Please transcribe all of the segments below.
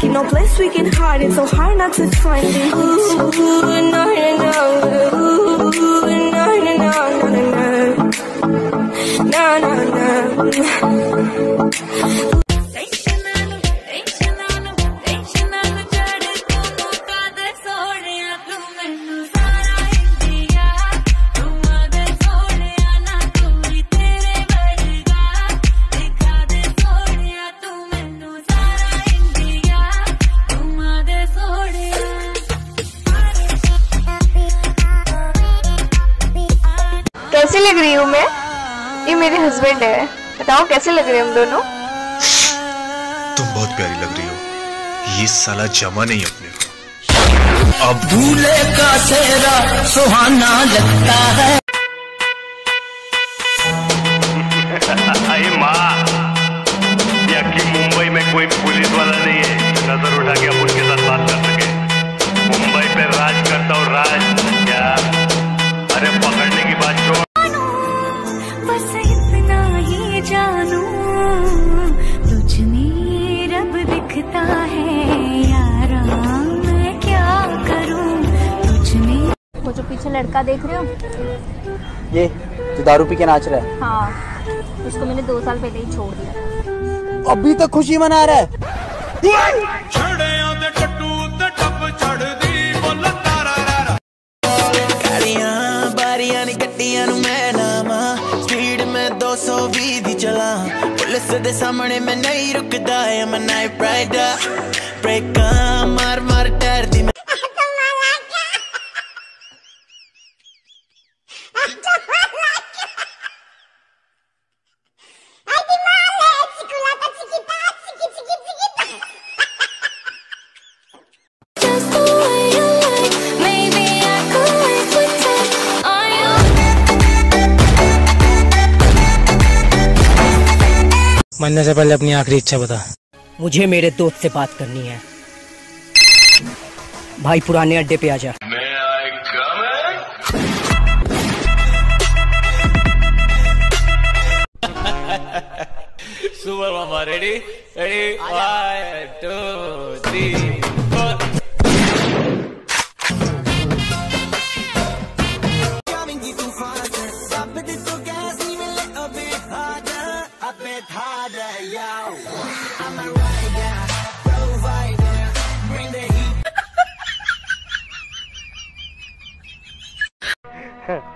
it. No place we can hide it, so hard not to find it. Ooh, no, no, no. Ooh, no, no, no, no, no, no, no, no. कैसी लग रही हूँ मैं? ये मेरे husband है। बताओ कैसे लग रहे हैं हम दोनों? तुम बहुत प्यारी लग रही हो। ये साला जमा नहीं अपने को। अब दूल्हे का चेहरा सुहाना लगता है। अरे माँ, यकीन मुंबई में कोई पुलिस वाला नहीं है नजर उठा के अब उनके साथ बात कर सके। मुंबई पे राज करता हूँ, राज क्या? अरे पकड़ने की बात छोड़। बस इतना ही जानू, तुझ में रब दिखता है यारा, मैं क्या करूं तुझ में। वो जो पीछे लड़का देख रहे हो, ये जो दारू पी के नाच रहा है? हाँ, उसको मैंने 2 साल पहले ही छोड़ दिया। अभी तक खुशी मना रहा है। पुलिस दे सामने मैं नहीं रुकदा, I'm a night rider, ब्रेका मार मार टायर दी। मरने से पहले अपनी आखिरी इच्छा बता। मुझे मेरे दोस्त से बात करनी है। भाई पुराने अड्डे पे आजा। सुपर मामा रेडी रेडी 1 2 3 4।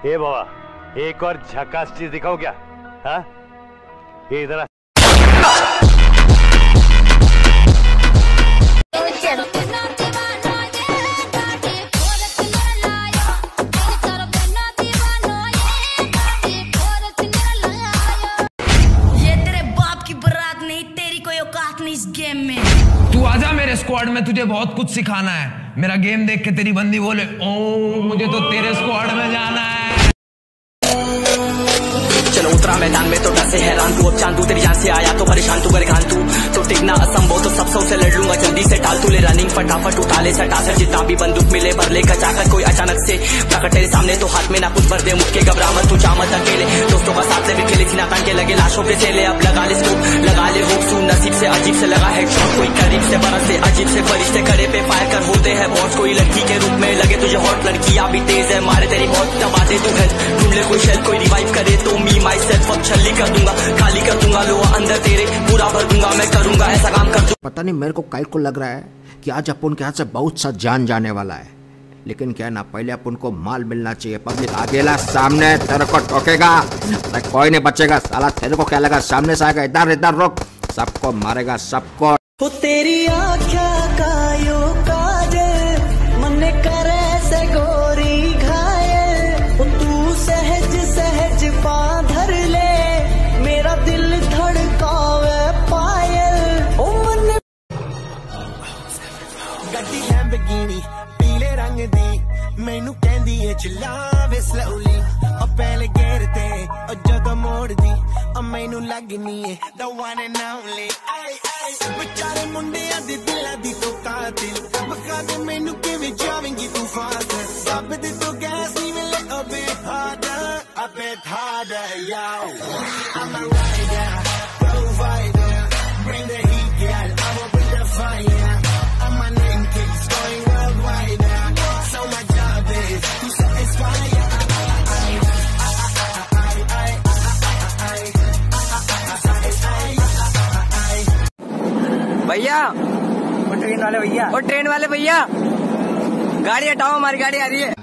ए बाबा, एक और झकास चीज दिखाओ क्या? हाँ, ये इधर इस गेम में तू आजा मेरे स्क्वाड में, तुझे बहुत कुछ सिखाना है। मेरा गेम देख के तेरी बंदी बोले ओ मुझे तो तेरे स्क्वाड में जाना है। चलो उतरा मैदान में तो डर से हैरान तू, अब चांदू तेरी जान से आया तो परेशान तू, परेशान तू तो टिकना असंभव तो सब से लड़ लूंगा जल्दी से टाल तू ले रनिंग फटाफट उठा ले सटासट जितना भी बंदूक मिले भर ले कचाकर कोई अचानक से प्रकट तेरे सामने तो हाथ में ना कुछ भर दे मुझके घबरा मत तू चामत अकेले दोस्तों का साथ लेके खेले सीना तान के लगे लाशों पे चले अब लगा ले स्कोप लगा ले होप तू नसीब से अजीब से लगा हेडशॉट कोई करीब से बरस से अजीब से फरिश्ते खड़े पे फायर कर होते हैं बॉस कोई लड़की के रूप में लगे तुझे हॉट लड़कियां भी तेज है मारे तेरी बहुत दबा दे तू हेल्थ ढूंढ ले कोई शेल कोई रिवाइव करे तो मी माई सेल्फ अब छल्ली कर दूंगा खाली कर दूंगा लो अंदर तेरे पूरा भर दूंगा मैं करूंगा ऐसा काम कर। पता नहीं मेरे को काहे को लग रहा है कि आज अपन के हाथ से बहुत सा जान जाने वाला है, लेकिन क्या ना पहले अपन को माल मिलना चाहिए। पब्लिक अकेला सामने तेरे को ठोकेगा कोई नहीं बचेगा साला, तेरे को क्या लगा सामने से आएगा इधर इधर रोक सबको मारेगा सबको। तेरी आँखा का यो काजल मन करे से गोरी घायल तू सहज सहज पा धर ले मेरा दिल धड़कावे पायल ओ मन गड्डी लैम्बोर्गिनी पीले रंग दी मैनू कहंदी है चलावे स्लोली अब पहले गेर ते जदों मोड़ दी अब मैनू लगनी है the one and only बेचारे मुंडियां दे दिलां दी तो कातिल बखा दे मैनू किवें जावेंगी तू फास्ट सब दे तो गैस नहीं मिले अबे harder yo I'm a rider provider bring the heat girl I will bring the fire भैया। और ट्रेन वाले भैया, गाड़ी हटाओ, हमारी गाड़ी आ रही है।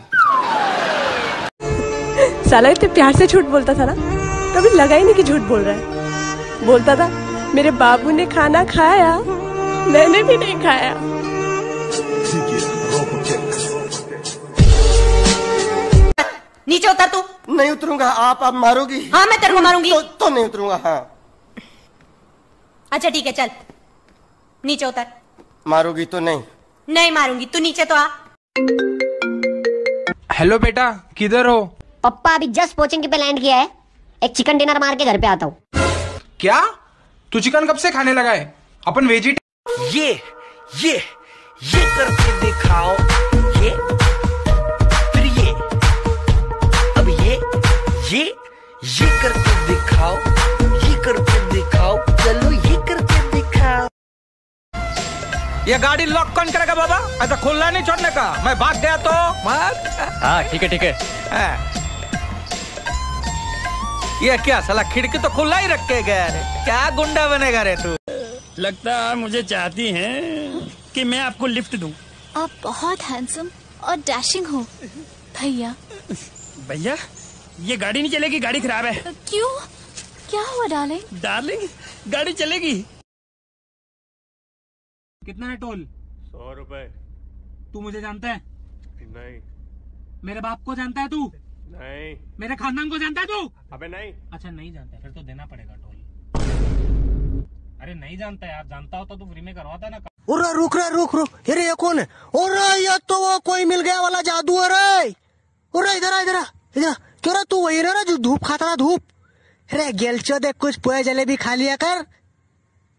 साला इतने प्यार से झूठ बोलता था ना, कभी लगा ही नहीं कि झूठ बोल रहा है। बोलता था मेरे बाबू ने खाना खाया, मैंने भी नहीं खाया। नीचे उतर तू। नहीं उतरूंगा। आप मारोगी? हाँ मैं तेरे को मारूंगी। तो नहीं उतरूंगा। हाँ अच्छा ठीक है, चल नीचे उतर। मारोगी तो नहीं? नहीं मारूंगी, तू नीचे तो आ। हेलो बेटा, किधर हो? पप्पा अभी जस्ट कोचिंग पे लैंड किया है, एक चिकन डिनर मार के घर पे आता हूँ। क्या? तू चिकन कब से खाने लगा है? अपन वेजिटेरियन। ये करके दिखाओ, ये फिर ये, अब ये करके दिखाओ, ये करके दिखाओ, चलो ये करके दिखाओ। ये गाड़ी लॉक कौन करेगा बाबा? ऐसा खुला नहीं छोड़ने का, मैं भाग गया तो मत। हाँ ठीक है। ये क्या साला खिड़की तो खुला ही रख के गया रे, क्या गुंडा बनेगा रे तू? लगता है मुझे चाहती हैं कि मैं आपको लिफ्ट दूं। आप बहुत हैंडसम और डैशिंग हो भैया। भैया ये गाड़ी नहीं चलेगी, गाड़ी खराब है। क्यों, क्या हुआ डार्लिंग? डार्लिंग गाड़ी चलेगी। कितना है टोल? 100 रुपए। तू मुझे जानता है? नहीं। मेरे बाप को जानता है तू? नहीं। मेरे खानदान को जानता है तू? अबे नहीं। अच्छा नहीं जानता, फिर तो देना पड़ेगा टोल। अरे नहीं जानता यार, जानता होता तो फ्री में करवाता ना। रुक। अरे ये कौन है? ये तो वो कोई मिल गया वाला जादू है रे। इधर क्यों रे? तू वही ना जो धूप खाता था, धूप? अरे गेलचो देख, कुछ पोया जलेबी खा लिया कर।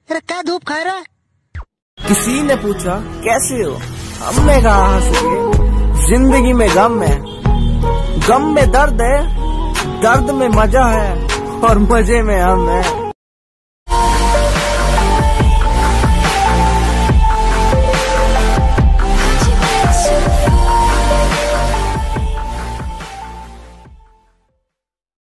अरे क्या धूप खाए रहा? किसी ने पूछा कैसे हो, हमने कहा हंस के। जिंदगी में गम में दर्द है, दर्द में मजा है और मजे में हम है।